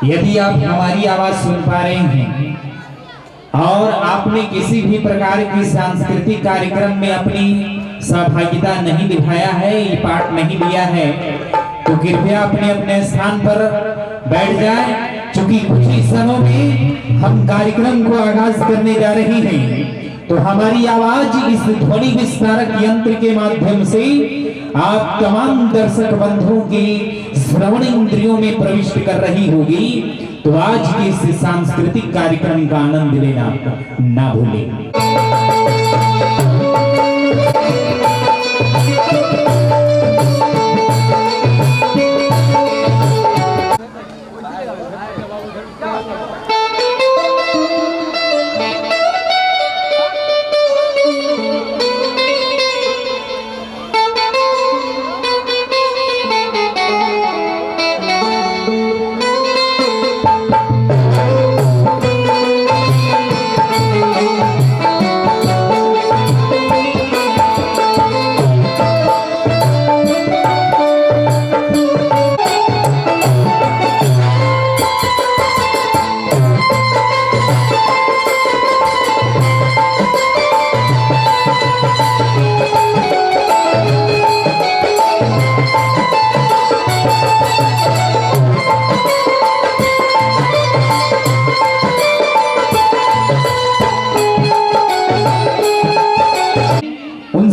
यदि आप हमारी आवाज सुन पा रहे हैं और आपने किसी भी प्रकार की सांस्कृतिक कार्यक्रम में अपनी सहभागिता नहीं निभाया है, ये पार्ट नहीं लिया है, तो कृपया अपने अपने स्थान पर बैठ जाएं, क्योंकि कुछ ही समय में हम कार्यक्रम को आगाज करने जा रहे हैं। तो हमारी आवाज इस ध्वनि विस्तारक यंत्र के माध्यम से आप तमाम दर्शक बंधुओं के श्रवण इंद्रियों में प्रविष्ट कर रही होगी। तो आज के इस सांस्कृतिक कार्यक्रम का आनंद लेना ना भूलें।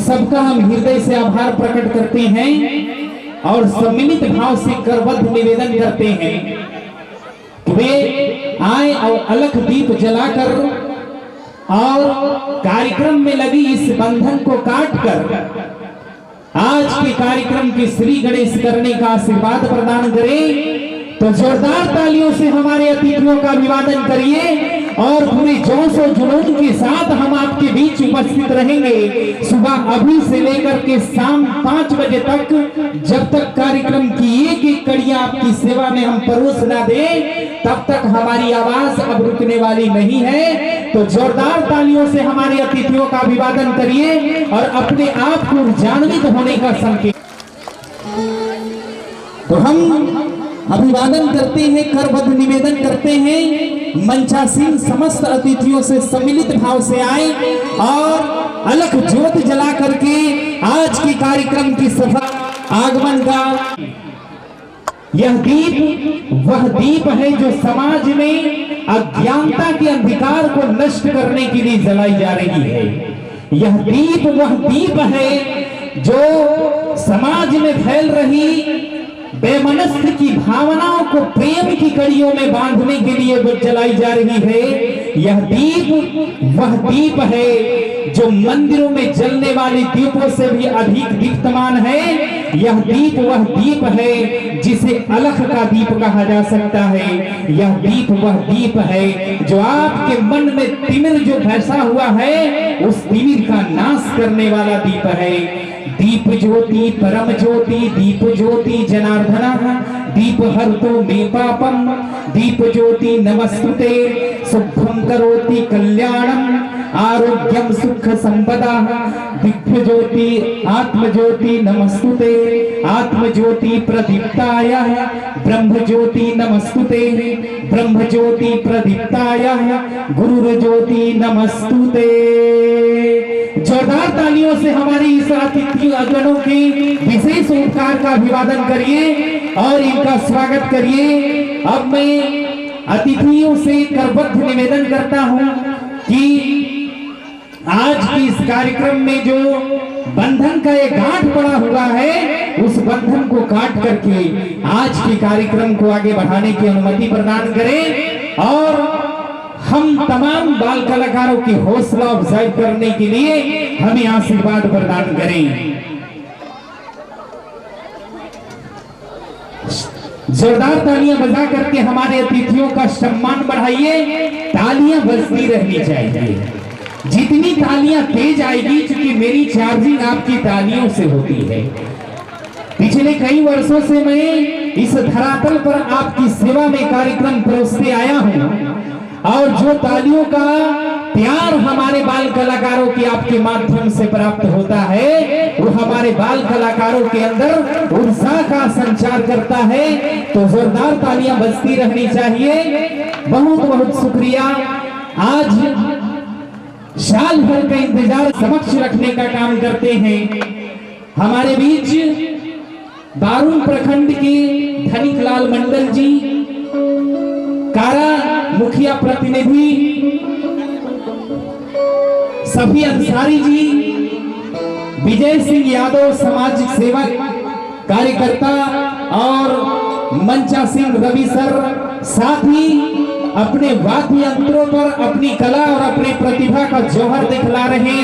सबका हम हृदय से आभार प्रकट करते हैं और सम्मिलित भाव से करबद्ध निवेदन करते हैं कि वे आए और अलख दीप जलाकर और कार्यक्रम में लगी इस बंधन को काटकर आज के कार्यक्रम के श्री गणेश करने का आशीर्वाद प्रदान करें। तो जोरदार तालियों से हमारे अतिथियों का अभिवादन करिए और पूरे जोश और जुनून के साथ हम आपके बीच उपस्थित रहेंगे। सुबह अभी से लेकर के शाम 5 बजे तक, जब तक कार्यक्रम की एक एक कड़ियां आपकी सेवा में हम परोस ना दें, तब तक हमारी आवाज अब रुकने वाली नहीं है। तो जोरदार तालियों से हमारे अतिथियों का अभिवादन करिए और अपने आप को ऊर्जान्वित होने का संकेत। तो हम अभिवादन करते हैं, करबद्ध निवेदन करते हैं, मंचासीन समस्त अतिथियों से सम्मिलित भाव से आए और अलख ज्योत जला करके आज के कार्यक्रम की सफल आगमन का यह दीप वह दीप है जो समाज में अज्ञानता के अंधकार को नष्ट करने के लिए जलाई जा रही है। यह दीप वह दीप है जो समाज में फैल रही बेमनस्थ की भावनाओं को प्रेम की कड़ियों में बांधने के लिए जलाई जा रही है। यह दीप वह दीप है जो मंदिरों में जलने वाले दीपों से भी अधिक दीप्तमान है। यह दीप वह दीप है जिसे अलख का दीप कहा जा सकता है। यह दीप वह दीप है जो आपके मन में तिमिर जो फैसा हुआ है, उस तिमिर का नाश करने वाला दीप है। दीप ज्योति परम ज्योति दीप ज्योति जनार्दन दीप हर्तो मे पापम दीप ज्योति नमस्तुते शुभम करोति कल्याणम आरोग्यम सुख संपदा दिव्य ज्योति आत्म ज्योति नमस्तुते आत्म ज्योति प्रदीप्ताय ब्रह्म ज्योति नमस्तुते ब्रह्म ज्योति प्रदीप्ताय गुरु ज्योति नमस्तुते। जोरदार तालियों से हमारी इस अतिथि अगणों के विशेष उपकार का अभिवादन करिए और इनका स्वागत करिए। अब मैं अतिथियों से करबद्ध निवेदन करता हूं कि आज की इस कार्यक्रम में जो बंधन का एक गांठ पड़ा हुआ है, उस बंधन को काट करके आज के कार्यक्रम को आगे बढ़ाने की अनुमति प्रदान करें और हम तमाम बाल कलाकारों की हौसला अफजाई करने के लिए हमें आशीर्वाद प्रदान करें। जोरदार तालियां बजा करके हमारे अतिथियों का सम्मान बढ़ाइए। तालियां बजती रहनी चाहिए। जितनी तालियां तेज आएगी, क्योंकि मेरी चार्जिंग आपकी तालियों से होती है। पिछले कई वर्षों से मैं इस धरातल पर आपकी सेवा में कार्यक्रम परोसते आया हूं और जो तालियों का प्यार हमारे बाल कलाकारों की आपके माध्यम से प्राप्त होता है, वो हमारे बाल कलाकारों के अंदर ऊर्जा का संचार करता है। तो जोरदार तालियां बजती रहनी चाहिए। बहुत बहुत शुक्रिया। आज साल भर का इंतजार समक्ष रखने का काम करते हैं। हमारे बीच बारून प्रखंड के धनिक लाल मंडल जी, कारा मुखिया प्रतिनिधि सभी अंसारी जी, विजय सिंह यादव सामाजिक सेवक कार्यकर्ता और मंचा सिंह रवि सर, साथ ही अपने वाद्य यंत्रों पर अपनी कला और अपनी प्रतिभा का जौहर दिखला रहे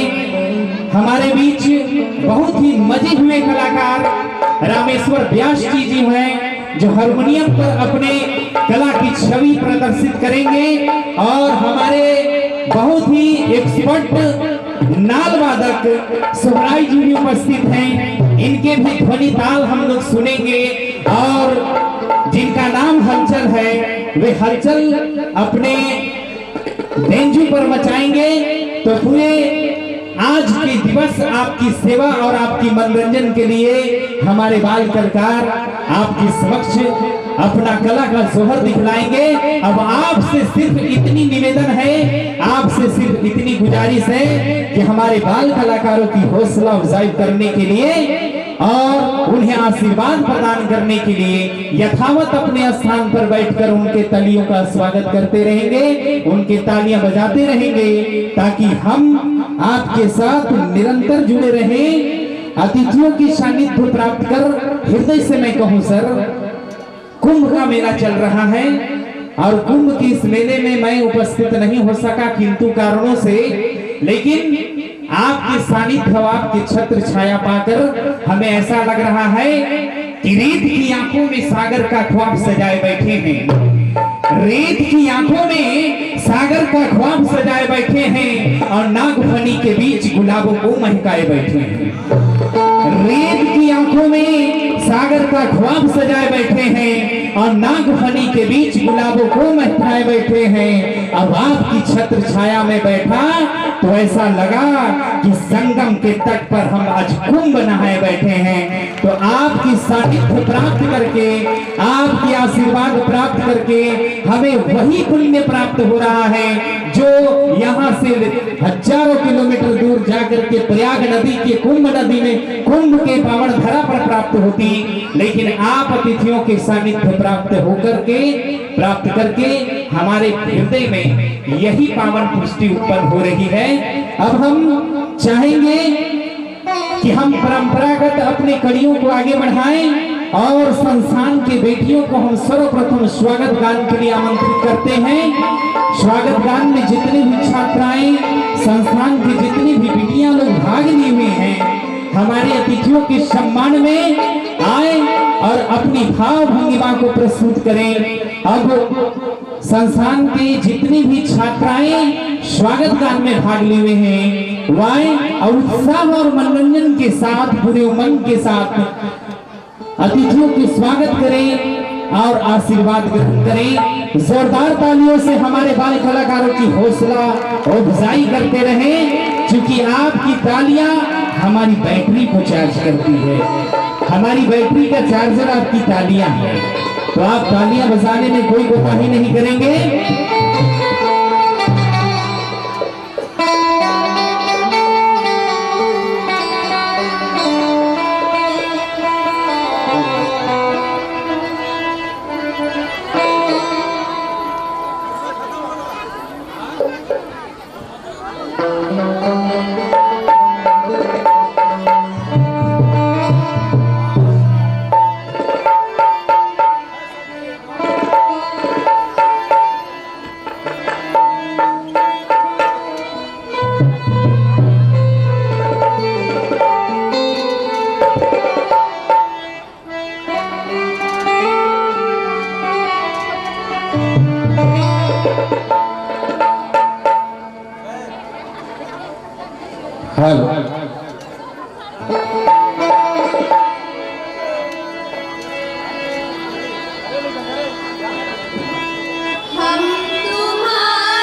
हमारे बीच बहुत ही मजे हुए कलाकार रामेश्वर व्यास जी हैं, जो हारमोनियम पर अपने कला की छवि प्रदर्शित करेंगे। और हमारे बहुत ही एक्सपर्ट नाल वादक सुहराई जी भी उपस्थित हैं। इनके भी ध्वनि ताल हम लोग सुनेंगे और जिनका नाम हलचल है, वे हलचल अपने बेंजू पर मचाएंगे। तो पूरे आज के दिवस आपकी सेवा और आपकी मनोरंजन के लिए हमारे बाल कलाकार आपके समक्ष अपना कला का जोहर दिखलाएंगे। अब आपसे सिर्फ इतनी निवेदन है, आपसे सिर्फ इतनी गुजारिश है कि हमारे बाल कलाकारों की हौसला अफजाई करने के लिए और उन्हें आशीर्वाद प्रदान करने के लिए यथावत अपने स्थान पर बैठकर उनके तालियों का स्वागत करते रहेंगे, उनके तालियां बजाते रहेंगे, ताकि हम आपके साथ निरंतर जुड़े रहें। अतिथियों की सानिध्य प्राप्त कर हृदय से मैं कहूं सर, कुंभ का मेला चल रहा है और कुंभ के इस मेले में मैं उपस्थित नहीं हो सका किंतु कारणों से, लेकिन आपके सानिध्य, आपके छत्र छाया पाकर हमें ऐसा लग रहा है कि रेत की आंखों में सागर का ख्वाब सजाए बैठे हैं। रेत की आंखों में सागर का ख्वाब सजाए बैठे हैं और नागफनी के बीच गुलाबों को महकाए बैठे हैं। रेत की आंखों में सागर का ख्वाब सजाए बैठे हैं और नागफनी के बीच गुलाबों को महकाए बैठे हैं। अब आपकी छत्र छाया में बैठा तो ऐसा लगा कि संगम के तट पर हम आज कुंभ नहाए बैठे हैं। तो आपकी सानिध्य प्राप्त करके, आपकी आशीर्वाद प्राप्त करके हमें वही पुण्य प्राप्त हो रहा है जो यहाँ से हजारों किलोमीटर दूर जाकर के प्रयाग नदी के कुंभ नदी में कुंभ के पावन धरा पर प्राप्त होती। लेकिन आप अतिथियों के सानिध्य प्राप्त करके हमारे हृदय में यही पावन पुष्टि उत्पन्न हो रही है। अब हम चाहेंगे कि हम परंपरागत अपने कड़ियों को आगे बढ़ाएं और संस्थान के बेटियों को हम सर्वप्रथम स्वागत गान के लिए आमंत्रित करते हैं। स्वागत गान में जितने भी छात्राएं, संस्थान की जितनी भी बेटियां लोग भाग लिए हुए हैं, हमारे अतिथियों के सम्मान में आए और अपनी भाव भंगिमा को प्रस्तुत करें। अब संस्थान के जितनी भी छात्राएं स्वागत गान में भाग लिए हुए हैं, वह और उत्साह और मनोरंजन के साथ, पूरे उमंग के साथ अतिथियों के स्वागत करें और आशीर्वाद ग्रहण करें। जोरदार तालियों से हमारे बाल कलाकारों की हौसला अफजाई करते रहें, क्योंकि आपकी तालियां हमारी बैटरी को चार्ज करती है। हमारी बैटरी का चार्जर आपकी तालियां है, तो आप तालियां बजाने में कोई कोताही नहीं करेंगे। हम तुम्हारे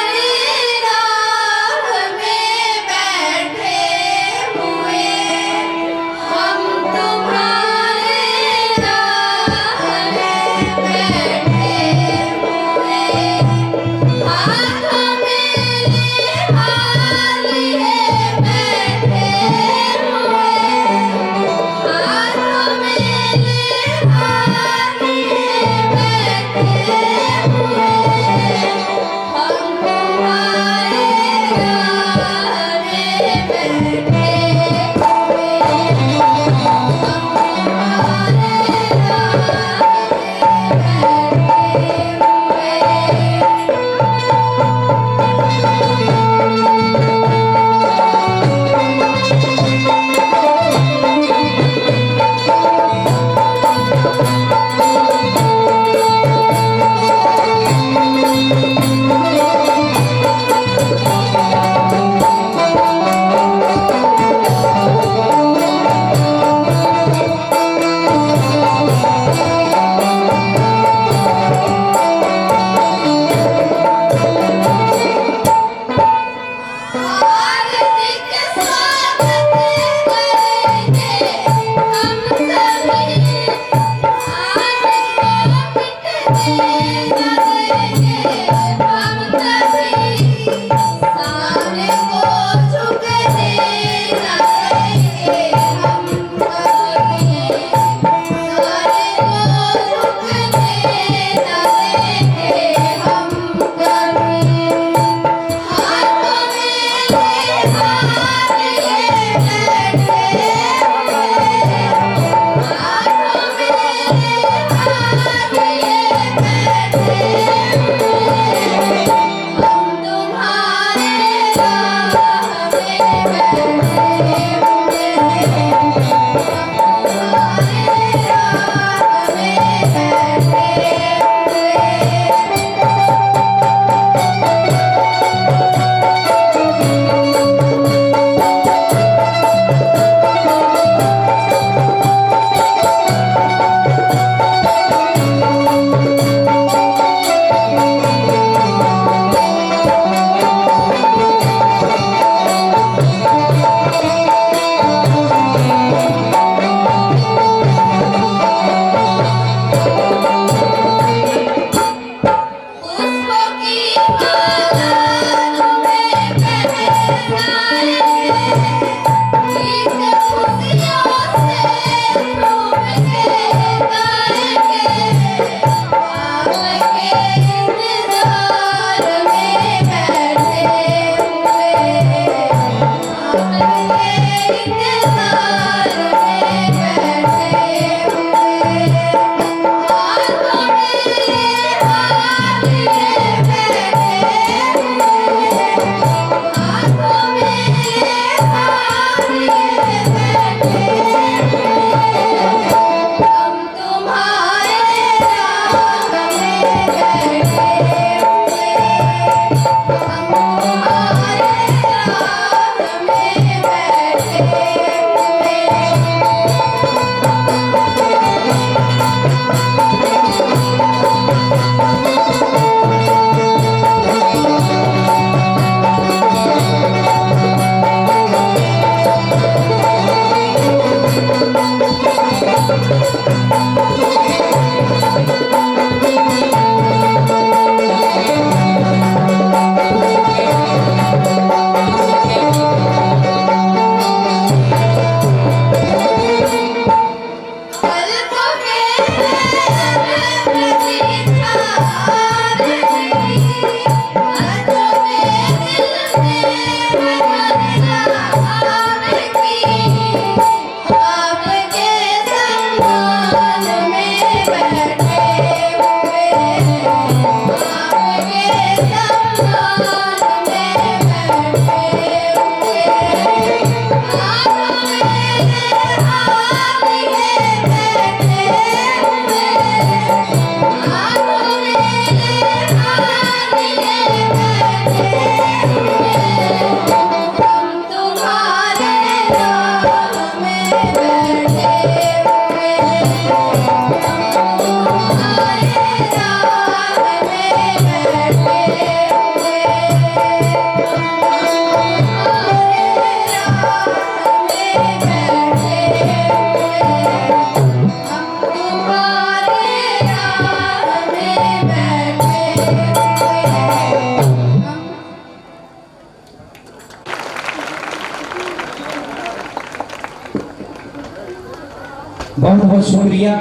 बहुत बहुत शुक्रिया।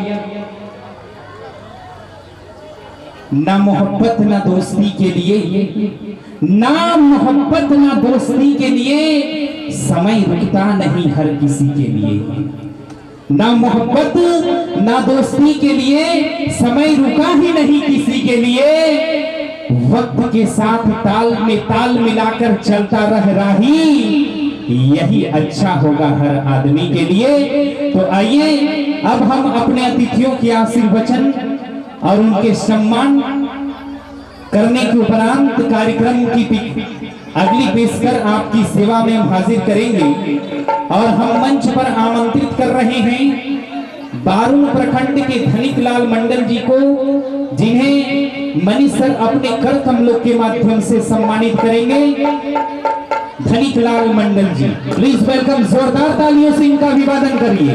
ना मोहब्बत ना दोस्ती के लिए, ना मोहब्बत ना दोस्ती के लिए समय रुकता नहीं हर किसी के लिए। ना मोहब्बत ना दोस्ती के लिए समय रुका ही नहीं किसी के लिए। वक्त के साथ ताल में ताल मिलाकर चलता रह राही, यही अच्छा होगा हर आदमी के लिए। तो आइए अब हम अपने अतिथियों के आशीर्वचन और उनके सम्मान करने के उपरांत कार्यक्रम की अगली पेशकर आपकी सेवा में हम हाजिर करेंगे। और हम मंच पर आमंत्रित कर रहे हैं बारून प्रखंड के धनिक लाल मंडल जी को, जिन्हें मनीष सर अपने कर कमलों के माध्यम से सम्मानित करेंगे। धनिक लाल मंडल जी, प्लीज वेलकम। जोरदार तालियों से इनका अभिवादन करिए।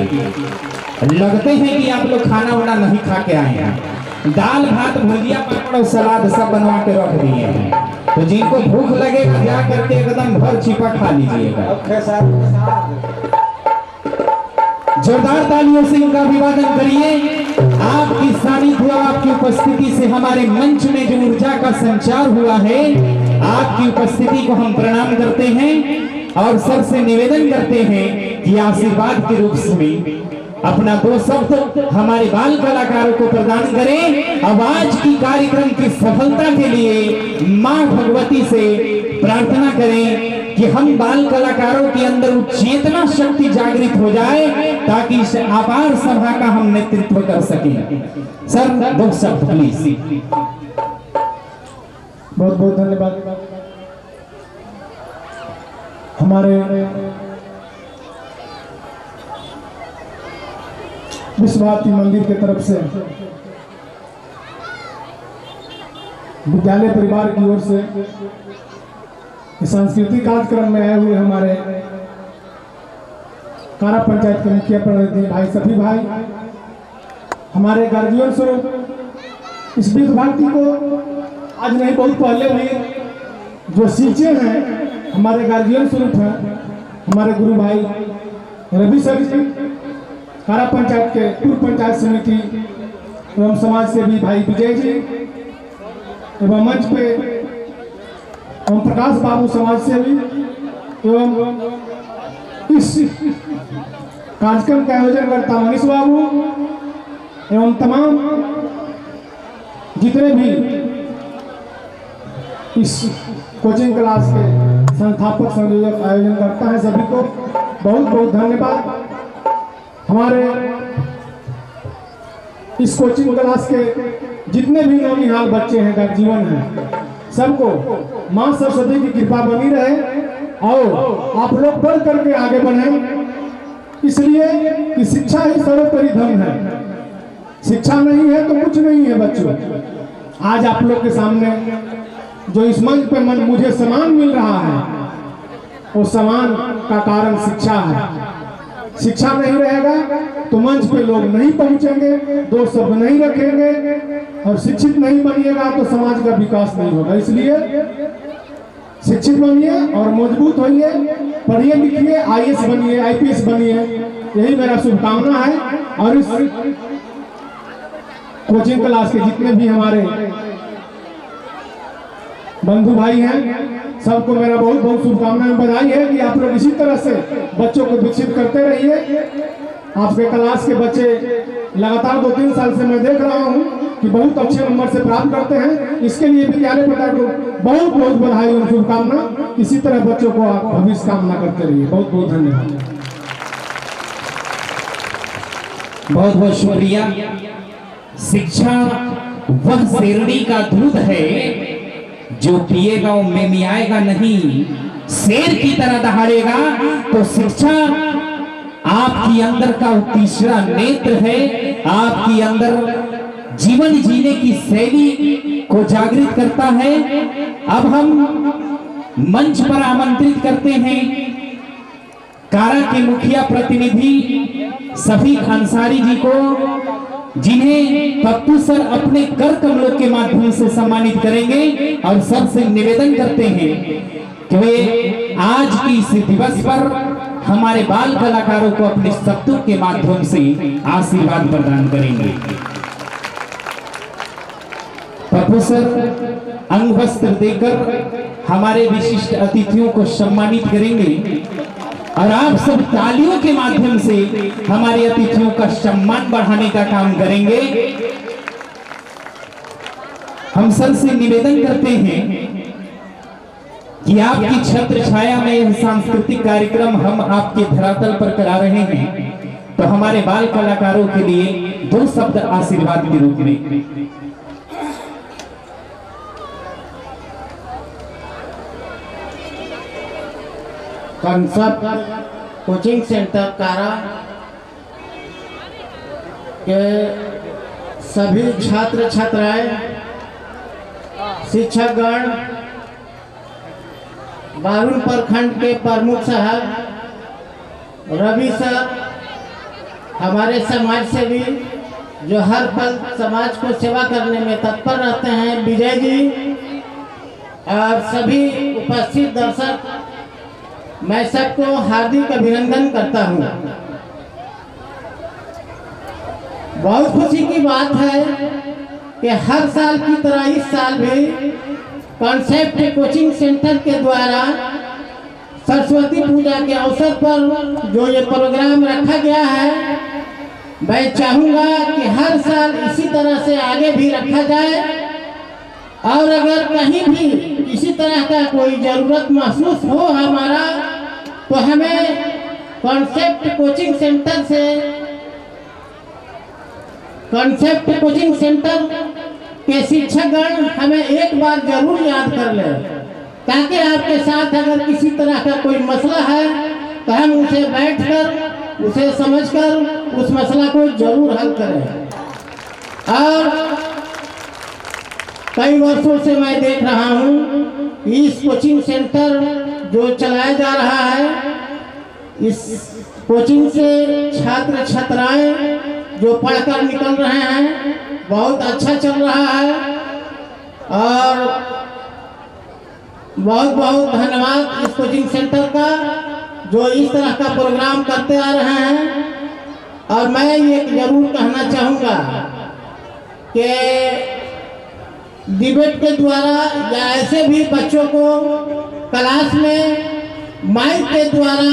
लगते हैं कि आप लोग खाना वाना नहीं खा के आए हैं। दाल भात भुजिया पापड़ और सलाद सब बनवा के रख दिए हैं। तो जिनको भूख लगेगा जा करके एकदम भर छिपा खा लीजिएगा। जोरदार तालियों से इनका अभिवादन करिए। आपकी सानिध्य और आपकी उपस्थिति से हमारे मंच में जो ऊर्जा का संचार हुआ है, आपकी उपस्थिति को हम प्रणाम करते हैं और सर से निवेदन करते हैं कि आशीर्वाद के रूप में अपना 2 शब्द हमारे बाल कलाकारों को प्रदान करें। अब आज की कार्यक्रम की सफलता के लिए मां भगवती से प्रार्थना करें कि हम बाल कलाकारों के अंदर चेतना शक्ति जागृत हो जाए ताकि इस अपार सभा का हम नेतृत्व कर सकें। सर 2 शब्द प्लीज। बहुत बहुत धन्यवाद। हमारे विश्व भारती मंदिर की तरफ से विद्यालय परिवार की ओर से सांस्कृतिक कार्यक्रम में आए हुए हमारे कारा पंचायत के मुखिया प्रतिनिधि भाई सभी भाई, हमारे गार्जियन स्वरूप इस विश्व भारती को आज नहीं बहुत पहले भी जो सीखे हैं हमारे गार्जियन स्वरूप हैं हमारे गुरु भाई रवि सर जी, कारा पंचायत के पूर्व पंचायत समिति एवं समाज सेवी भाई विजय जी एवं मंच पे एवं प्रकाश बाबू समाज सेवी एवं इस कार्यक्रम का आयोजन करता मनीष बाबू एवं तमाम जितने भी इस कोचिंग क्लास के संस्थापक संयोजक आयोजन करता है सभी को बहुत बहुत धन्यवाद। हमारे इस कोचिंग क्लास के जितने भी नौनिहाल बच्चे हैं गार्जियन हैं सबको मां सरस्वती की कृपा बनी रहे और आप लोग बढ़ करके आगे बढ़ें, इसलिए कि शिक्षा ही सर्वोपरि धन है। शिक्षा नहीं है तो कुछ नहीं है बच्चों। आज आप लोग के सामने जो इस मंच पे मुझे सम्मान मिल रहा है वो सम्मान का कारण शिक्षा है। शिक्षा नहीं रहेगा तो मंच पे लोग नहीं पहुंचेंगे, 2 शब्द नहीं रखेंगे और शिक्षित नहीं बनिएगा तो समाज का विकास नहीं होगा। इसलिए शिक्षित बनिए और मजबूत होइए, पढ़िए लिखिए, IAS बनिए, IPS बनिए, यही मेरा शुभकामना है। और इस कोचिंग क्लास के जितने भी हमारे बंधु भाई हैं सबको मेरा बहुत बहुत शुभकामनाएं, बधाई है कि आप लोग इसी तरह से बच्चों को विकसित करते रहिए। आपके क्लास के बच्चे लगातार 2-3 साल से मैं देख रहा हूं कि बहुत अच्छे नंबर से प्राप्त करते हैं। इसके लिए विद्यालय परिवार को बहुत बहुत बधाई और शुभकामना। इसी तरह बच्चों को आप भविष्य कामना करते रहिए। बहुत बहुत धन्यवाद। बहुत बहुत शुक्रिया। शिक्षा वह शेरनी का दूध है जो पिएगा वो मेमियाएगा नहीं, शेर की तरह दहाड़ेगा। तो शिक्षा आपकी अंदर का तीसरा नेत्र है, आपकी अंदर जीवन जीने की शैली को जागृत करता है। अब हम मंच पर आमंत्रित करते हैं कारा के मुखिया प्रतिनिधि सफीक अंसारी जी को, जिन्हें पप्पू सर अपने कर कमलों के माध्यम से सम्मानित करेंगे। और सबसे निवेदन करते हैं कि वे आज की इस दिवस पर हमारे बाल कलाकारों को अपने शब्दों के माध्यम से आशीर्वाद प्रदान करेंगे। पप्पू सर अंग वस्त्र देकर हमारे विशिष्ट अतिथियों को सम्मानित करेंगे और आप सब तालियों के माध्यम से हमारे अतिथियों का सम्मान बढ़ाने का काम करेंगे। हम सर से निवेदन करते हैं कि आपकी छत्र छाया में यह सांस्कृतिक कार्यक्रम हम आपके धरातल पर करा रहे हैं, तो हमारे बाल कलाकारों के लिए 2 शब्द आशीर्वाद के रूप में। कंसेप्ट कोचिंग सेंटर कारा के सभी छात्र छात्राएं, शिक्षकगण, बारुण प्रखंड के प्रमुख साहब रवि सर, हमारे समाज सेवी जो हर पल समाज को सेवा करने में तत्पर रहते हैं, विजय जी और सभी उपस्थित दर्शक, मैं सबको हार्दिक अभिनंदन करता हूं। बहुत खुशी की बात है कि हर साल की तरह इस साल भी कॉन्सेप्ट कोचिंग सेंटर के द्वारा सरस्वती पूजा के अवसर पर जो ये प्रोग्राम रखा गया है, मैं चाहूँगा कि हर साल इसी तरह से आगे भी रखा जाए और अगर कहीं भी इसी तरह का कोई ज़रूरत महसूस हो हमारा, तो हमें कॉन्सेप्ट कोचिंग सेंटर के शिक्षकगण हमें एक बार जरूर याद कर ले, ताकि आपके साथ अगर किसी तरह का कोई मसला है तो हम उसे बैठकर उसे समझकर उस मसला को जरूर हल करें। और कई वर्षों से मैं देख रहा हूँ इस कोचिंग सेंटर जो चलाया जा रहा है, इस कोचिंग से छात्र छात्राएं जो पढ़कर निकल रहे हैं, बहुत अच्छा चल रहा है और बहुत बहुत धन्यवाद इस कोचिंग सेंटर का जो इस तरह का प्रोग्राम करते आ रहे हैं। और मैं ये जरूर कहना चाहूँगा कि डिबेट के द्वारा या ऐसे भी बच्चों को क्लास में माइक के द्वारा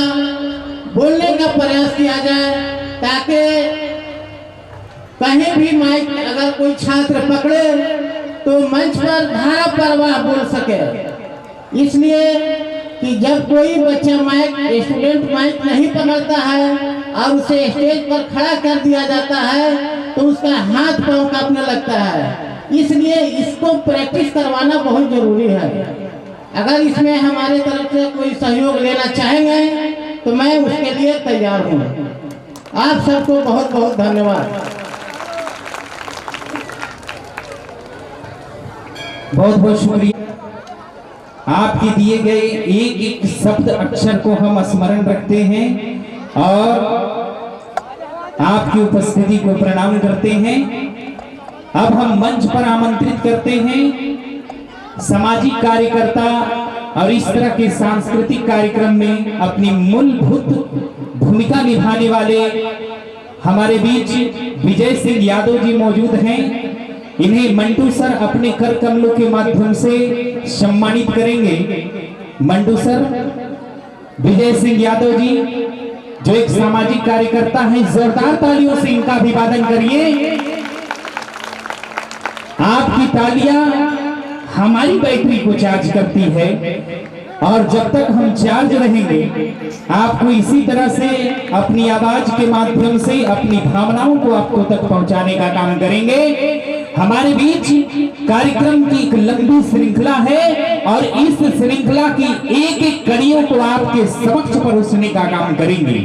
बोलने का प्रयास किया जाए, ताकि कहीं भी माइक अगर कोई छात्र पकड़े तो मंच पर धारा प्रवाह बोल सके। इसलिए कि जब कोई बच्चा स्टूडेंट माइक नहीं पकड़ता है और उसे स्टेज पर खड़ा कर दिया जाता है तो उसका हाथ पांव कांपने लगता है। इसलिए इसको प्रैक्टिस करवाना बहुत जरूरी है। अगर इसमें हमारे तरफ से कोई सहयोग लेना चाहेंगे तो मैं उसके लिए तैयार हूँ। आप सबको बहुत बहुत धन्यवाद। बहुत बहुत शुक्रिया। आपके दिए गए एक एक शब्द अक्षर को हम स्मरण रखते हैं और आपकी उपस्थिति को प्रणाम करते हैं। अब हम मंच पर आमंत्रित करते हैं सामाजिक कार्यकर्ता और इस तरह के सांस्कृतिक कार्यक्रम में अपनी मूलभूत भूमिका निभाने वाले हमारे बीच विजय सिंह यादव जी मौजूद हैं। इन्हें मंटू सर अपने कर कमलों के माध्यम से सम्मानित करेंगे। मंटू सर, विजय सिंह यादव जी जो एक सामाजिक कार्यकर्ता हैं, जोरदार तालियों से इनका अभिवादन करिए। आपकी तालियां हमारी बैटरी को चार्ज करती है और जब तक हम चार्ज रहेंगे आपको इसी तरह से अपनी आवाज के माध्यम से अपनी भावनाओं को आपको तक पहुंचाने का काम करेंगे। हमारे बीच कार्यक्रम की एक लंबी श्रृंखला है और इस श्रृंखला की एक एक कड़ियों को आपके समक्ष परोसने का काम करेंगे।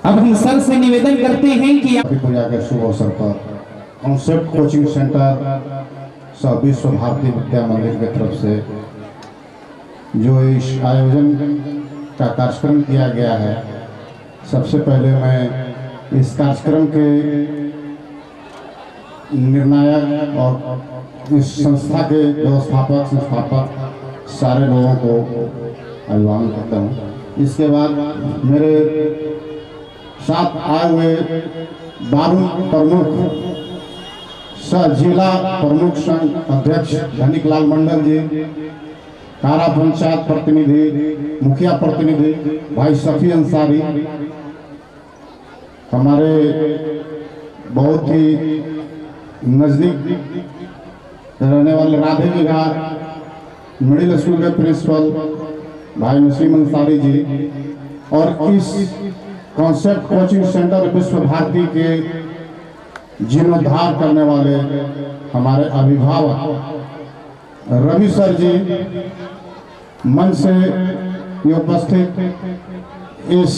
अब हम सर से निवेदन करते हैं कि पूजा के शुभ अवसर पर कॉन्सेप्ट कोचिंग सेंटर सब विश्व भारती विद्या मंदिर की तरफ से जो इस आयोजन का कार्यक्रम किया गया है, सबसे पहले मैं इस कार्यक्रम के निर्णायक और इस संस्था के संस्थापक सारे लोगों को अभिवादन करता हूँ। इसके बाद मेरे साथ आए हुए बारू प्रमुख सह जिला प्रमुख संघ अध्यक्ष धनिक लाल मंडल जी, कारा पंचायत प्रतिनिधि, मुखिया प्रतिनिधि भाई सफी अंसारी, हमारे बहुत ही नजदीक रहने वाले राधे विहार मिडिल स्कूल के प्रिंसिपल भाई नसीम अंसारी जी और इस कॉन्सेप्ट कोचिंग सेंटर विश्व भारती के जीर्णोद्धार करने वाले हमारे अभिभावक रवि सर जी, मंच से उपस्थित इस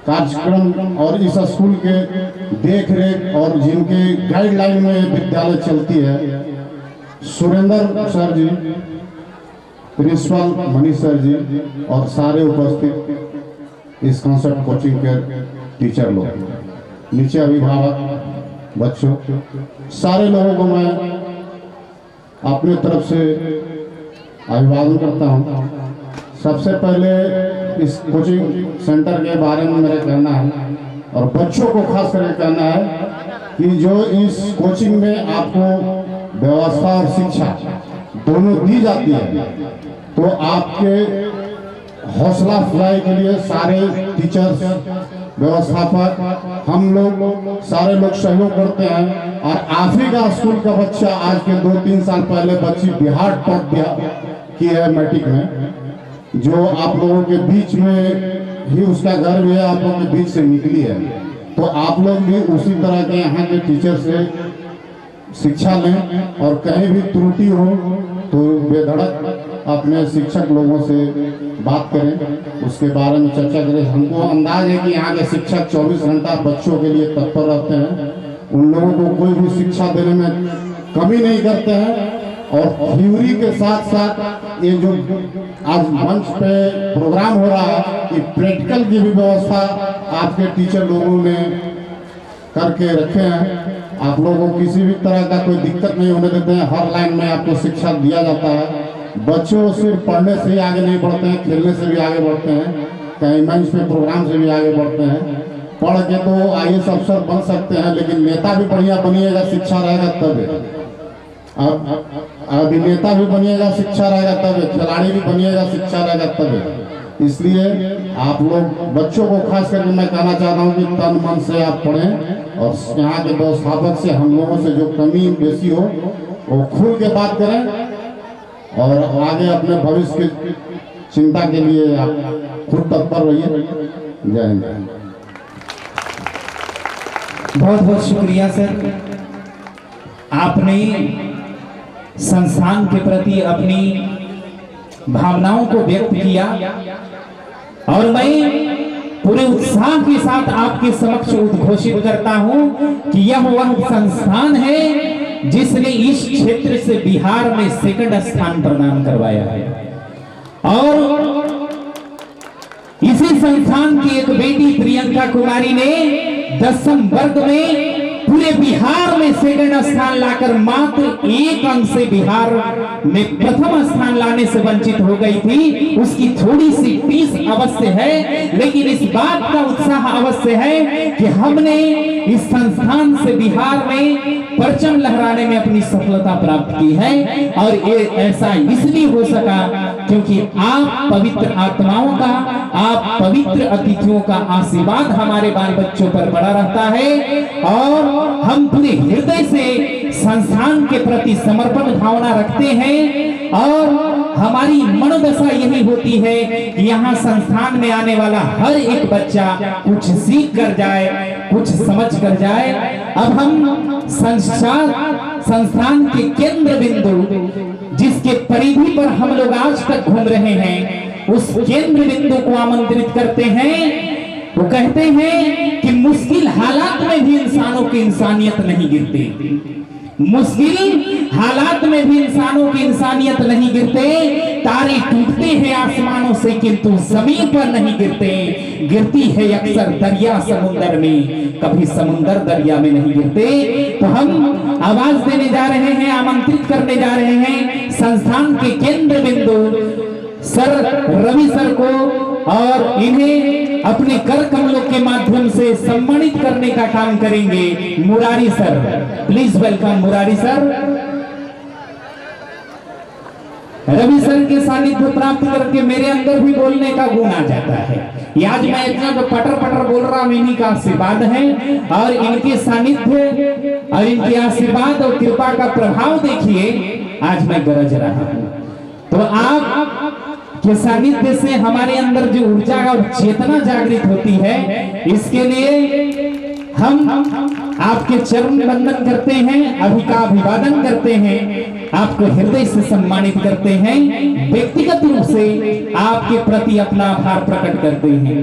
कार्यक्रम और इस स्कूल के देख रेख और जिनके गाइडलाइन में विद्यालय चलती है, सुरेंद्र सर जी, प्रिंसिपल मनीष सर जी और सारे उपस्थित इस कॉन्सेप्ट कोचिंग के टीचर लोग, नीचे अभिभावक, बच्चों, सारे लोगों को मैं अपनी तरफ से अभिवादन करता हूँ। सबसे पहले इस कोचिंग सेंटर के बारे में मेरा कहना है और बच्चों को खास करके कहना है कि जो इस कोचिंग में आपको व्यवस्था और शिक्षा दोनों दी जाती है, तो आपके हौसला अफजाई के लिए सारे टीचर्स, व्यवस्थापक, हम लोग सारे लोग सहयोग करते हैं। और आप ही का स्कूल का बच्चा आज के 2-3 साल पहले बच्ची बिहार टॉप की है मैट्रिक में, जो आप लोगों के बीच में ही उसका घर भी है, आप लोगों के बीच से निकली है। तो आप लोग भी उसी तरह के यहाँ के टीचर से शिक्षा लें और कहीं भी त्रुटि हो तो बेधड़क अपने शिक्षक लोगों से बात करें, उसके बारे में चर्चा करें। हमको अंदाज है कि यहाँ के शिक्षक 24 घंटा बच्चों के लिए तत्पर रहते हैं, उन लोगों को कोई भी शिक्षा देने में कमी नहीं करते हैं। और थ्योरी के साथ साथ ये जो आज मंच पे प्रोग्राम हो रहा है, कि प्रैक्टिकल की भी व्यवस्था आपके टीचर लोगों ने करके रखे हैं। आप लोगों को किसी भी तरह का कोई दिक्कत नहीं होने देते हैं, हर लाइन में आपको शिक्षा दिया जाता है। बच्चों सिर्फ पढ़ने से ही आगे नहीं बढ़ते हैं, खेलने से भी आगे बढ़ते हैं, कहीं मंच पे प्रोग्राम से भी आगे बढ़ते हैं। पढ़ के तो IAS अफसर बन सकते हैं, लेकिन नेता भी बढ़िया बनिएगा, शिक्षा रहेगा तब। अब अभिनेता भी बनिएगा, शिक्षा रहेगा तब, खिलाड़ी भी बनिएगा, शिक्षा रहेगा तब। इसलिए आप लोग बच्चों को खास करके मैं कहना चाहता हूँ कि तन मन से आप पढ़ें और यहाँ के व्यवस्थापक से हम लोगों से जो कमी बेसी हो वो खुल के बात करें और आगे अपने भविष्य की चिंता के लिए आप खुद तत्पर रहिए। जय हिंद। बहुत बहुत शुक्रिया सर, आपने संस्थान के प्रति अपनी भावनाओं को व्यक्त किया और मैं पूरे उत्साह के साथ आपके समक्ष उद्घोषित करता हूं कि यह वह संस्थान है जिसने इस क्षेत्र से बिहार में सेकंड स्थान प्रदान करवाया है। और इसी संस्थान की एक बेटी प्रियंका कुमारी ने 10वीं वर्ग में पूरे बिहार में सेकंड स्थान लाकर मात्र 1 अंक से बिहार में प्रथम स्थान लाने से वंचित हो गई थी। उसकी थोड़ी सी टीस अवश्य है, लेकिन इस बात का उत्साह अवश्य है कि हमने इस संस्थान से बिहार में परचम लहराने में अपनी सफलता प्राप्त की है। और ये ऐसा इसलिए हो सका क्योंकि आप पवित्र आत्माओं का, आप पवित्र अतिथियों का आशीर्वाद हमारे बाल बच्चों पर बड़ा रहता है। और हम पूरे हृदय से संस्थान के प्रति समर्पण भावना रखते हैं और हमारी मनोदशा यही होती है कि यहाँ संस्थान में आने वाला हर एक बच्चा कुछ सीख कर जाए, कुछ समझ कर जाए। अब हम संस्थान के केंद्र बिंदु जिसके परिधि पर हम लोग आज तक घूम रहे हैं, उस केंद्र बिंदु को आमंत्रित करते हैं। वो कहते हैं कि मुश्किल हालात में भी इंसानों की इंसानियत नहीं गिरती, मुश्किल हालात में भी इंसानों की इंसानियत नहीं गिरते। तारे टूटते हैं आसमानों से किंतु जमीन पर नहीं गिरते। गिरती है अक्सर दरिया समुद्र में, कभी समुद्र दरिया में नहीं गिरते। तो हम आवाज देने जा रहे हैं, आमंत्रित करने जा रहे हैं संस्थान के केंद्र बिंदु सर रवि सर को, और इन्हें अपने कर कमलों के माध्यम से सम्मानित करने का काम करेंगे Murari sir. Please welcome Murari sir. Ravi sir के सानिध्य प्राप्त करके मेरे अंदर भी बोलने का गुण आ जाता है। आज मैं इतना जो पटर पटर बोल रहा हूं, इन्हीं का आशीर्वाद है और इनके सानिध्य और इनके आशीर्वाद और कृपा का प्रभाव देखिए आज मैं गरज रहा हूं। तो आप के सानिध्य से हमारे अंदर जो ऊर्जा और चेतना जागृत होती है, इसके लिए हम आपके चरण वंदन करते हैं, अभिवादन करते हैं, आपको हृदय से सम्मानित करते हैं, व्यक्तिगत रूप से आपके प्रति अपना आभार प्रकट करते हैं।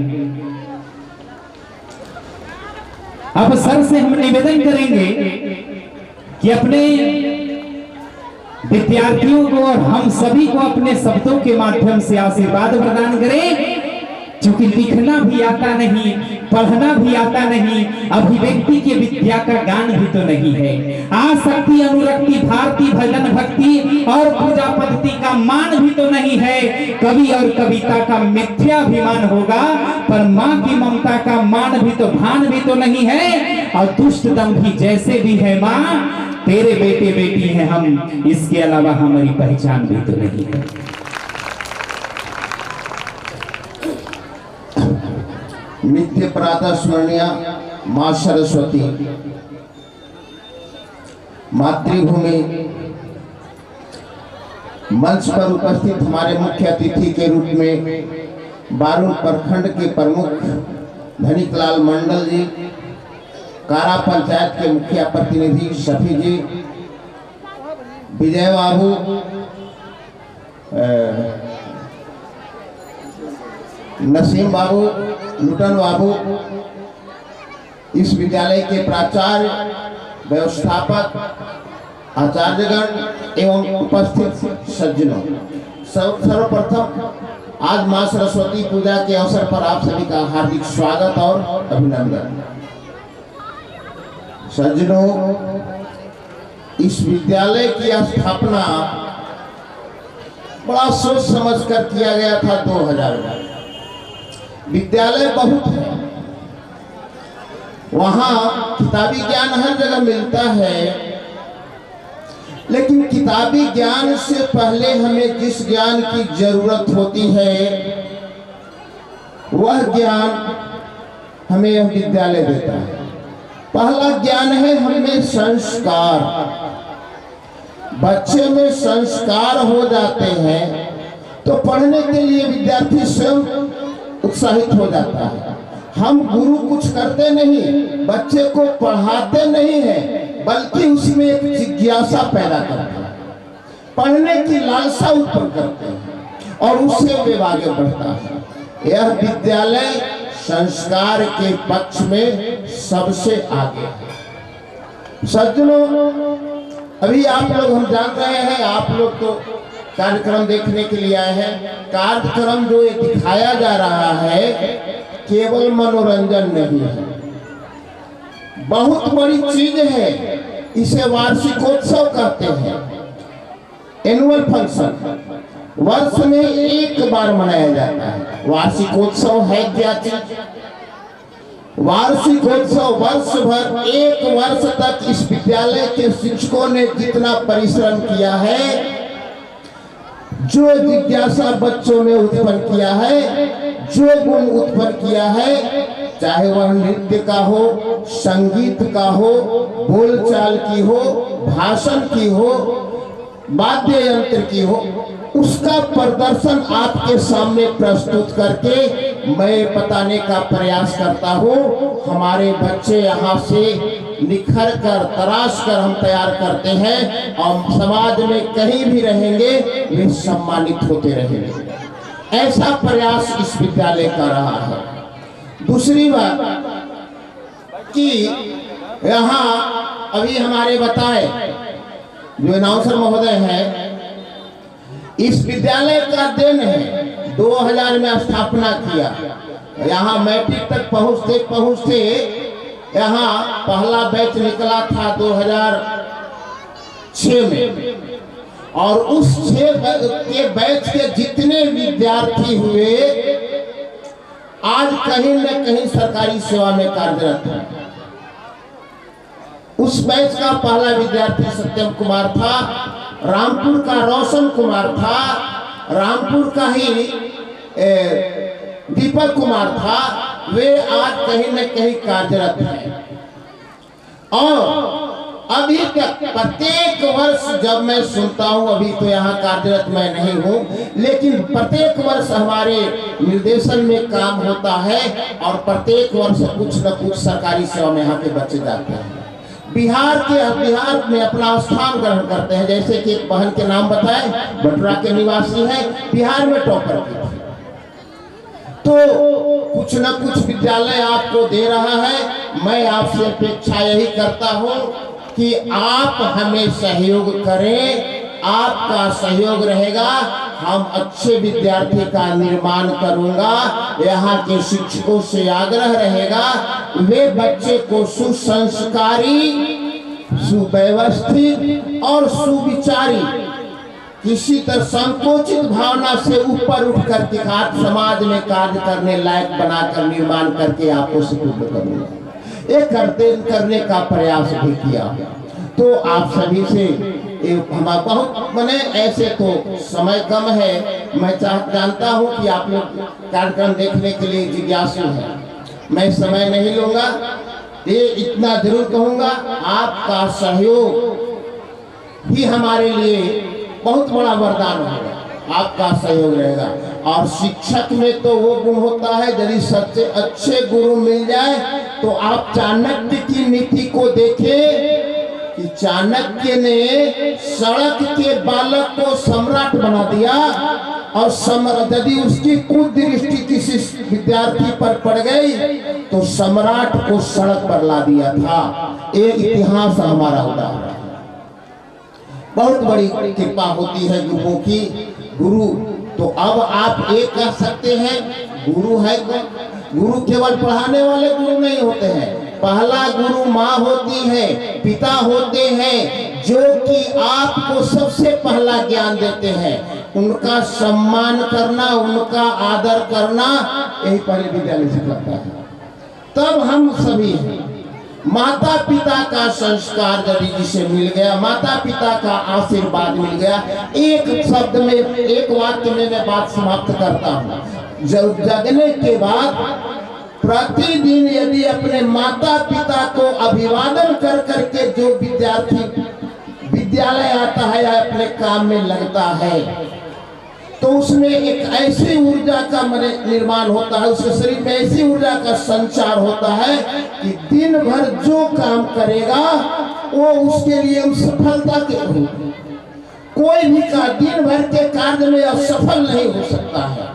अब सर से हम निवेदन करेंगे कि अपने विद्यार्थियों को और हम सभी को अपने शब्दों के माध्यम से आशीर्वाद प्रदान करें। क्योंकि लिखना भी आता नहीं, पढ़ना भी आता नहीं, अभिव्यक्ति के विद्या का ज्ञान भी तो नहीं है। आसक्ति, अनुरक्ति, भारती, भजन, भक्ति और पूजा पद्धति का मान भी तो नहीं है। कवि और कविता का मिथ्याभिमान होगा, पर माँ की ममता का मान भी तो, भान भी तो नहीं है। और दुष्ट दम भी जैसे भी है माँ, तेरे बेटे बेटी हैं हम, इसके अलावा हमारी पहचान भी तो नहीं है। नित्य प्रातः स्मरणीय माँ सरस्वती, मातृभूमि मंच पर उपस्थित हमारे मुख्य अतिथि के रूप में बारून प्रखंड के प्रमुख धनिकलाल मंडल जी, कारा पंचायत के मुखिया प्रतिनिधि शफी जी, विजय बाबू, नसीम बाबू, लुटन बाबू, इस विद्यालय के प्राचार्य, व्यवस्थापक, आचार्यगण एवं उपस्थित सज्जनों, सर्वप्रथम आज मां सरस्वती पूजा के अवसर पर आप सभी का हार्दिक स्वागत और अभिनंदन। सज्जनों, इस विद्यालय की स्थापना बड़ा सोच समझ कर किया गया था 2000 में। विद्यालय बहुत है, वहाँ किताबी ज्ञान हर जगह मिलता है, लेकिन किताबी ज्ञान से पहले हमें जिस ज्ञान की जरूरत होती है वह ज्ञान हमें यह विद्यालय देता है। पहला ज्ञान है हमें संस्कार। बच्चे में संस्कार हो जाते हैं तो पढ़ने के लिए विद्यार्थी स्वयं उत्साहित हो जाता है। हम गुरु कुछ करते नहीं, बच्चे को पढ़ाते नहीं हैं, बल्कि उसमें एक जिज्ञासा पैदा करते हैं, पढ़ने की लालसा उत्पन्न करते हैं और उससे वे आगे बढ़ता है। यह विद्यालय संस्कार के पक्ष में सबसे आगे है। सज्जनों, अभी आप लोग, हम जान रहे हैं, आप लोग तो कार्यक्रम देखने के लिए आए हैं। कार्यक्रम जो ये दिखाया जा रहा है केवल मनोरंजन नहीं है, बहुत बड़ी चीज है। इसे वार्षिकोत्सव कहते हैं, एनुअल फंक्शन। वर्ष में एक बार मनाया जाता है। वार्षिकोत्सव है क्या चीज? वार्षिकोत्सव वर्ष भर, एक वर्ष तक इस विद्यालय के शिक्षकों ने जितना परिश्रम किया है, जो जिज्ञासा बच्चों में उत्पन्न किया है, जो गुण उत्पन्न किया है, चाहे वह नृत्य का हो, संगीत का हो, बोलचाल की हो, भाषण की हो, वाद्य यंत्र की हो, उसका प्रदर्शन आपके सामने प्रस्तुत करके मैं बताने का प्रयास करता हूँ। हमारे बच्चे यहाँ से निखर कर, तराश कर हम तैयार करते हैं और समाज में कहीं भी रहेंगे वे सम्मानित होते रहेंगे। ऐसा प्रयास इस विद्यालय का रहा है। दूसरी बात कि यहाँ अभी हमारे बताए जो अनाउंसर महोदय हैं, इस विद्यालय का दिन है 2000 में स्थापना किया। यहाँ मैट्रिक तक पहुँचते यहाँ पहला बैच निकला था 2006 में, और उस 6 के बैच के जितने विद्यार्थी हुए आज कहीं न कहीं सरकारी सेवा में कार्यरत हैं। उस बैच का पहला विद्यार्थी सत्यम कुमार था, रामपुर का रोशन कुमार था, रामपुर का ही दीपक कुमार था। वे आज कहीं न कहीं कार्यरत हैं। और अभी तक प्रत्येक वर्ष जब मैं सुनता हूं, अभी तो यहाँ कार्यरत मैं नहीं हूँ, लेकिन प्रत्येक वर्ष हमारे निर्देशन में काम होता है और प्रत्येक वर्ष कुछ न कुछ सरकारी सेवा में यहाँ के बच्चे जाते हैं। बिहार में अपना स्थान ग्रहण करते हैं। जैसे कि एक बहन के नाम बताए, बटुरा के निवासी है, बिहार में टॉपर की थी। तो कुछ न कुछ विद्यालय आपको दे रहा है। मैं आपसे अपेक्षा यही करता हूँ कि आप हमें सहयोग करें। आपका सहयोग रहेगा हम अच्छे विद्यार्थी का निर्माण करूंगा। यहाँ के शिक्षकों से आग्रह रहेगा वे बच्चे को सुसंस्कारी, सुव्यवस्थित और सुविचारी, किसी तरह संकोचित भावना से ऊपर उठ कर के समाज में कार्य करने लायक बनाकर निर्माण करके आपको सुपुर्द करूंगा। ये करने का प्रयास भी किया। तो आप सभी से हम बहुत मैंने ऐसे तो समय कम है, मैं जानता हूँ कि आप लोग कार्यक्रम देखने के लिए जिज्ञासु हैं, मैं समय नहीं लूंगा। ये इतना जरूर कहूँगा, आपका सहयोग ही हमारे लिए बहुत बड़ा वरदान होगा, आपका सहयोग रहेगा। और शिक्षक में तो वो गुण होता है, यदि सच्चे अच्छे गुरु मिल जाए तो आप चाणक्य की नीति को देखें कि चाणक्य ने सड़क के बालक को सम्राट बना दिया और यदि उसकी कुदृष्टि किसी विद्यार्थी पर पड़ गई तो सम्राट को सड़क पर ला दिया था। ये इतिहास हमारा उदाहरण है। बहुत बड़ी कृपा होती है गुरुओं की। गुरु तो अब आप ये कह सकते हैं गुरु है कौन? गुरु केवल पढ़ाने वाले गुरु नहीं होते हैं। पहला गुरु माँ होती है, पिता होते हैं, जो कि आपको सबसे पहला ज्ञान देते हैं। उनका सम्मान करना, उनका आदर करना, यही पहले विद्यालय से करता है। तब हम सभी हैं। माता पिता का संस्कार यदि जिसे मिल गया, माता पिता का आशीर्वाद मिल गया, एक शब्द में, एक वाक्य में मैं बात समाप्त करता हूँ। जब जगने के बाद प्रतिदिन यदि अपने माता पिता को अभिवादन कर करके जो विद्यार्थी विद्यालय आता है या अपने काम में लगता है, तो उसमें एक ऐसी ऊर्जा का निर्माण होता है, उसके शरीर में ऐसी ऊर्जा का संचार होता है कि दिन भर जो काम करेगा वो उसके लिए सफलता के होगी। कोई भी का दिन भर के कार्य में असफल नहीं हो सकता है।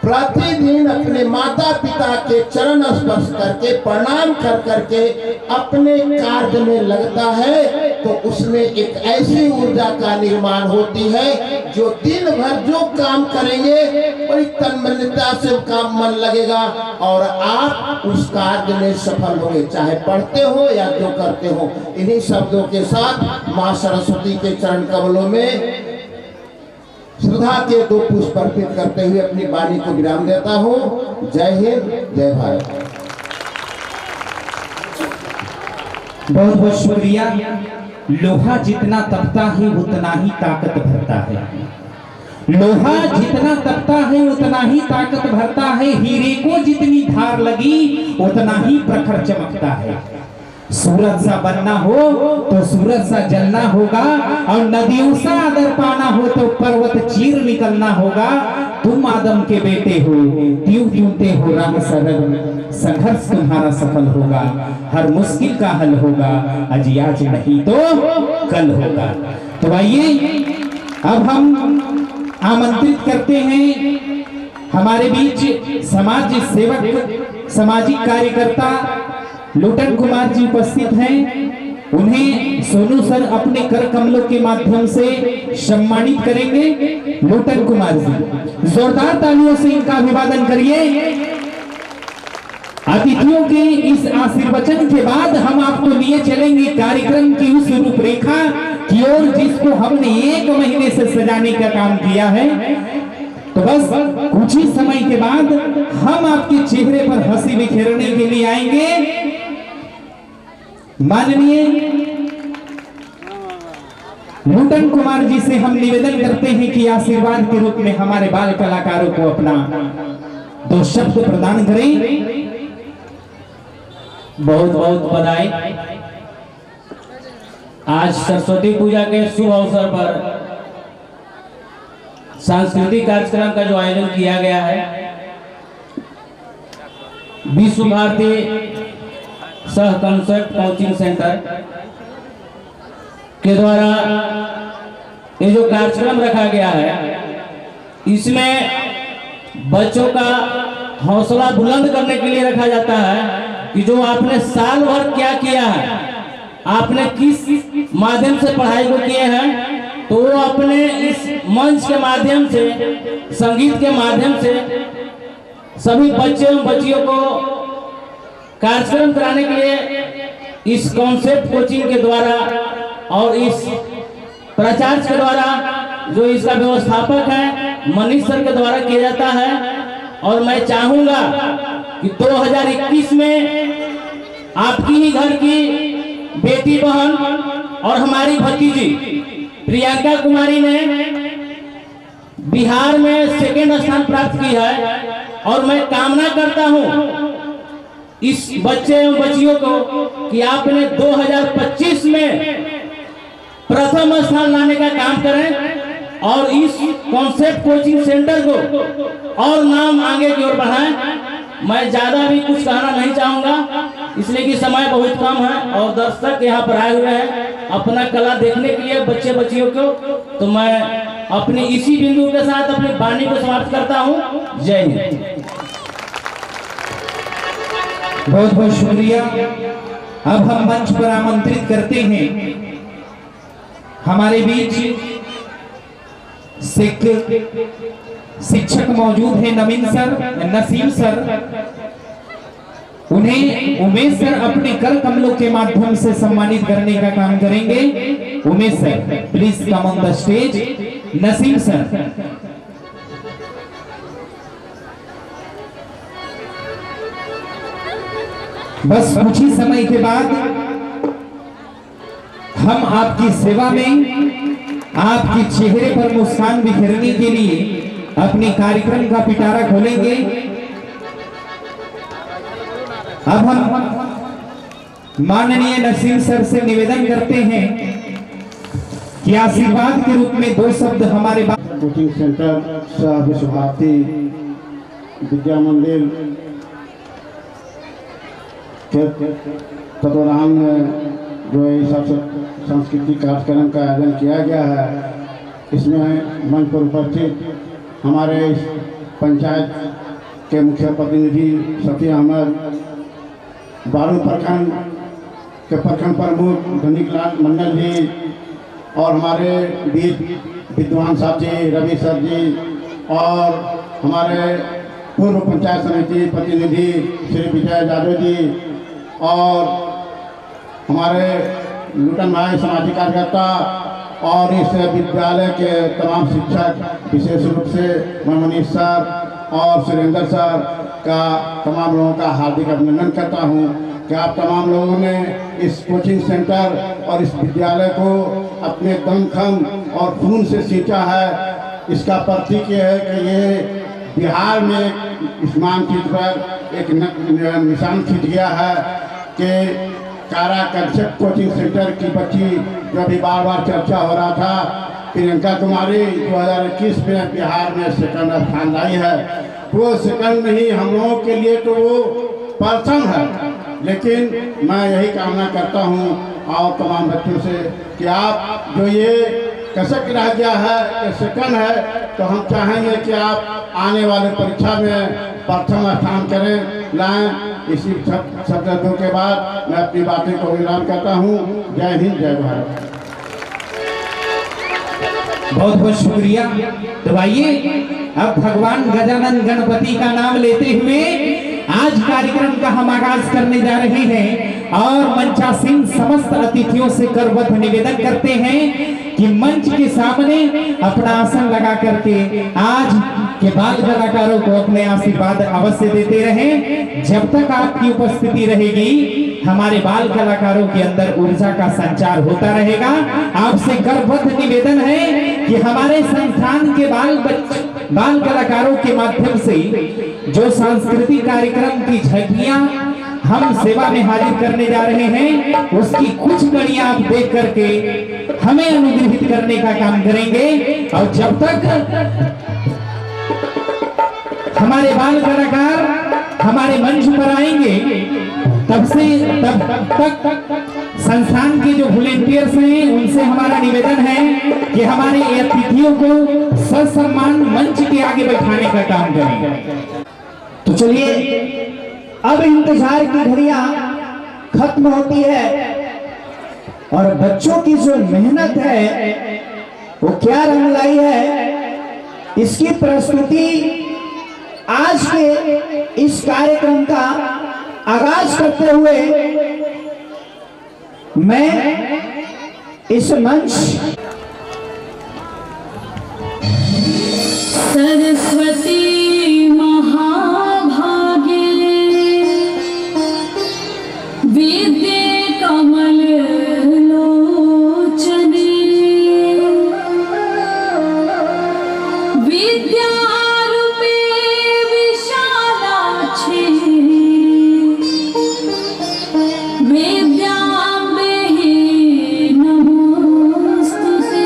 प्रतिदिन अपने माता पिता के चरण स्पर्श करके, प्रणाम कर करके अपने कार्य में लगता है, तो उसमें एक ऐसी ऊर्जा का निर्माण होती है जो दिन भर जो काम करेंगे बड़ी तन्मयता से काम मन लगेगा और आप उस कार्य में सफल होंगे, चाहे पढ़ते हो या जो करते हो। इन्हीं शब्दों के साथ माँ सरस्वती के चरण कमलों में श्रद्धा के दो पुष्प अर्पित करते हुए अपनी वाणी को विराम देता हूँ। जय हिंद, जय भारत। बहुत बहुत शुक्रिया। लोहा जितना तपता है उतना ही ताकत भरता है। लोहा जितना तपता है उतना ही ताकत भरता है। हीरे को जितनी धार लगी उतना ही प्रखर चमकता है। सूरज सा बनना हो तो सूरज सा जलना होगा, और नदियों सा आदर पाना हो तो पर्वत चीर निकलना होगा। तुम आदम के बेटे हो, त्यों चुनते हो राह सरल, संघर्ष तुम्हारा सफल होगा, हर मुश्किल का हल होगा, आज नहीं तो कल होगा। तो आइए अब हम आमंत्रित करते हैं हमारे बीच समाज सेवक, सामाजिक कार्यकर्ता लुटन कुमार जी उपस्थित हैं। उन्हें सोनू सर अपने कर कमलों के माध्यम से सम्मानित करेंगे। लुटन कुमार जी, जोरदार तालियों से इनका अभिवादन करिए। अतिथियों के इस आशीर्वचन के बाद हम आपको लिए चलेंगे कार्यक्रम की उस रूपरेखा की ओर जिसको हमने 1 महीने से सजाने का काम किया है। तो बस कुछ ही समय के बाद हम आपके चेहरे पर हंसी बिखेरने के लिए आएंगे। माननीय लुटन कुमार जी से हम निवेदन करते हैं कि आशीर्वाद के रूप में हमारे बाल कलाकारों को अपना 2 शब्द प्रदान करें। बहुत बहुत बधाई। आज सरस्वती पूजा के शुभ अवसर पर सांस्कृतिक कार्यक्रम का जो आयोजन किया गया है, विश्व भारती सह कंसेप्ट कोचिंग सेंटर के द्वारा ये जो कार्यक्रम रखा गया है, इसमें बच्चों का हौसला बुलंद करने के लिए रखा जाता है कि जो आपने साल भर क्या किया है, आपने किस माध्यम से पढ़ाई को किए हैं, तो वो अपने इस मंच के माध्यम से, संगीत के माध्यम से सभी बच्चे एवं बच्चियों को कार्यक्रम कराने के लिए इस कॉन्सेप्ट कोचिंग के द्वारा और इस प्राचार्य के द्वारा, जो इसका व्यवस्थापक है मनीष सर के द्वारा किया जाता है। और मैं चाहूंगा कि 2021 में आपकी ही घर की बेटी बहन और हमारी भतीजी प्रियंका कुमारी ने बिहार में सेकेंड स्थान प्राप्त की है। और मैं कामना करता हूं इस बच्चे एवं बच्चियों को कि आपने 2025 में प्रथम स्थान लाने का काम करें और इस कॉन्सेप्ट कोचिंग सेंटर को और नाम आगे की ओर बढ़ाएं। मैं ज्यादा भी कुछ कहना नहीं चाहूंगा, इसलिए कि समय बहुत कम है और दर्शक यहाँ पर आए हुए हैं अपना कला देखने के लिए बच्चे बच्चियों को। तो मैं अपनी इसी बिंदु के साथ अपनी वाणी को समाप्त करता हूँ। जय हिंद। बहुत बहुत शुक्रिया। अब हम मंच पर आमंत्रित करते हैं हमारे बीच शिक्षक मौजूद हैं नसीम सर। उन्हें उमेश सर अपने कर कमलों के माध्यम से सम्मानित करने का काम करेंगे। Umesh sir please come on the stage. Naseem sir. बस कुछ ही समय के बाद हम आपकी सेवा में आपके चेहरे पर मुस्कान बिखेरने के लिए अपने कार्यक्रम का पिटारा खोलेंगे। अब हम माननीय नसीम सर से निवेदन करते हैं कि आशीर्वाद के रूप में 2 शब्द हमारे कोचिंग सेंटर सह विश्व भारती विद्या मंदिर के तत्वाधान में जो इस सांस्कृतिक कार्यक्रम का आयोजन किया गया है, इसमें मंच पर उपस्थित हमारे इस पंचायत के मुख्य प्रतिनिधि शफी अहमद, बारू प्रखंड के प्रखंड प्रमुख धनिक लाल मंडल जी और हमारे विद्वान साथी रवि सर जी और हमारे पूर्व पंचायत समिति प्रतिनिधि श्री विजय यादव जी और हमारे लुटन भाई सामाजिक कार्यकर्ता और इस विद्यालय के तमाम शिक्षक, विशेष रूप से मनीष सर और सुरेंद्र सर का तमाम लोगों का हार्दिक अभिनंदन करता हूं कि आप तमाम लोगों ने इस कोचिंग सेंटर और इस विद्यालय को अपने दमखम और खून से सींचा है। इसका प्रतीक ये है कि ये बिहार में इस मानचित्र पर एक निशान खींच गया है कि कारा कंसेप्ट कोचिंग सेंटर की बच्ची जो अभी बार बार चर्चा हो रहा था, प्रियंका कुमारी 2021 में बिहार में सेकंड स्थान लाई है। वो सेकंड नहीं, हम लोगों के लिए तो वो प्रथम है, लेकिन मैं यही कामना करता हूँ और तमाम बच्चों से कि आप जो ये कसक रह गया है कि सेकंड है, तो हम चाहेंगे कि आप आने वाले परीक्षा में प्रथम स्थान करें लाएं। इसी शब्दों के बाद मैं अपनी बातें को विराम करता हूँ। जय हिंद, जय भारत। बहुत बहुत शुक्रिया। तो आइए अब भगवान गजानन गणपति का नाम लेते हुए आज कार्यक्रम का हम आगाज करने जा रहे हैं और मंचासीन समस्त अतिथियों से करबद्ध निवेदन करते हैं कि मंच के सामने अपना आसन लगा करके आज के बाल कलाकारों को अपने आशीर्वाद अवश्य देते रहें। जब तक आपकी उपस्थिति रहेगी हमारे बाल कलाकारों के अंदर ऊर्जा का संचार होता रहेगा। आपसे करबद्ध निवेदन है कि हमारे संस्थान के बाल कलाकारों के माध्यम से जो सांस्कृतिक कार्यक्रम की झलकियां हम सेवा में हाजिर करने जा रहे हैं, उसकी कुछ कड़ियां आप देख करके हमें अनुग्रहित करने का काम करेंगे। और जब तक हमारे बाल कलाकार हमारे मंच पर आएंगे तब तक संस्थान के जो वॉलंटियर्स हैं उनसे हमारा निवेदन है कि हमारे अतिथियों को ससम्मान मंच के आगे बैठाने का काम करें। तो चलिए अब इंतजार की घड़ियां खत्म होती है और बच्चों की जो मेहनत है वो क्या रंग लाई है, इसकी प्रस्तुति आज के इस कार्यक्रम का आगाज करते हुए मैं इस मंच सरस्वती महाभागे विद्ये कमल लोचने विद्यारूपे विशालाक्षी विद्याम्बे नमोस्तुते।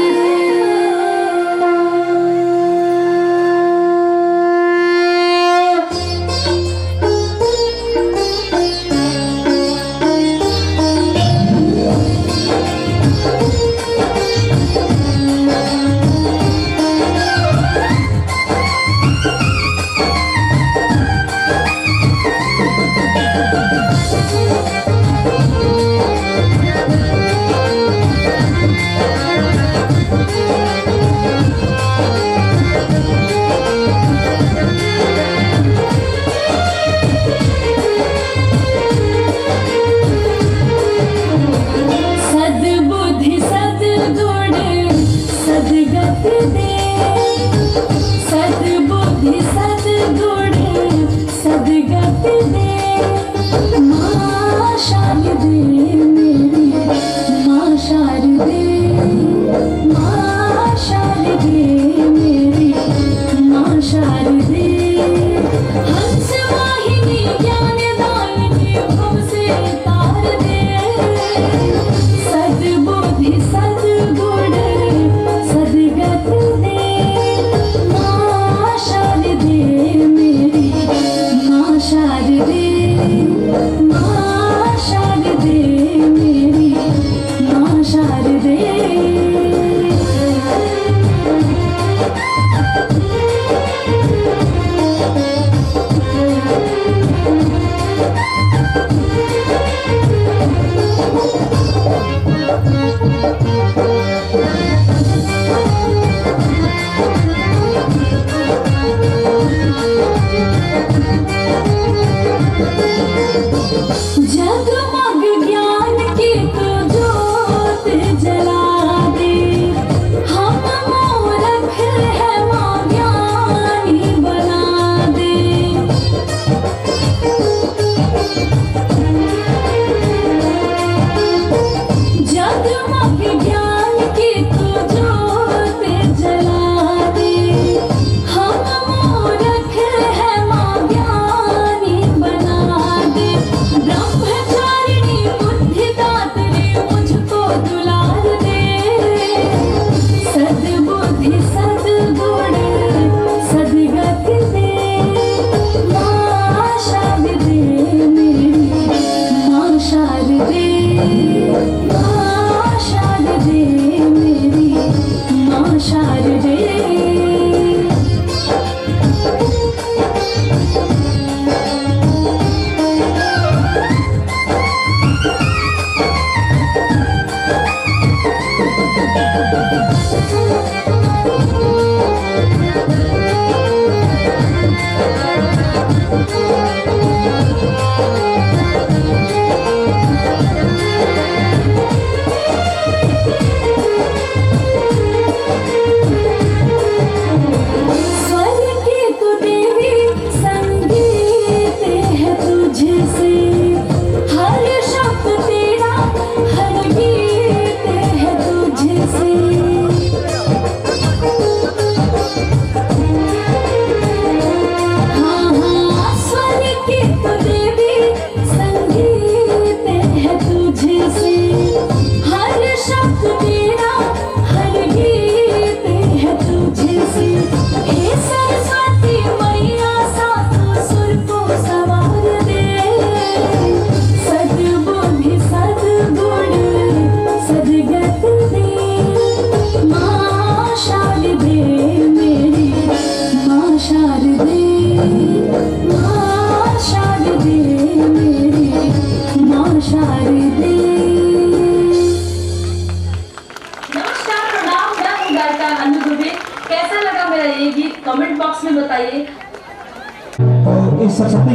सद्बुद्धि सद्गुण सद्गति दे, सद्बुद्धि सद्गुण सद्गति दे। माँ शारदे मेरी माँ शारदे, माँ शारदे मेरी माँ शारदे। हंस वाहिनी ज्ञानदायिनी भव से तार दे, सद्बुद्धि सद्गुण सद्गति कमेंट बॉक्स में बताइए। तो इस सरस्वती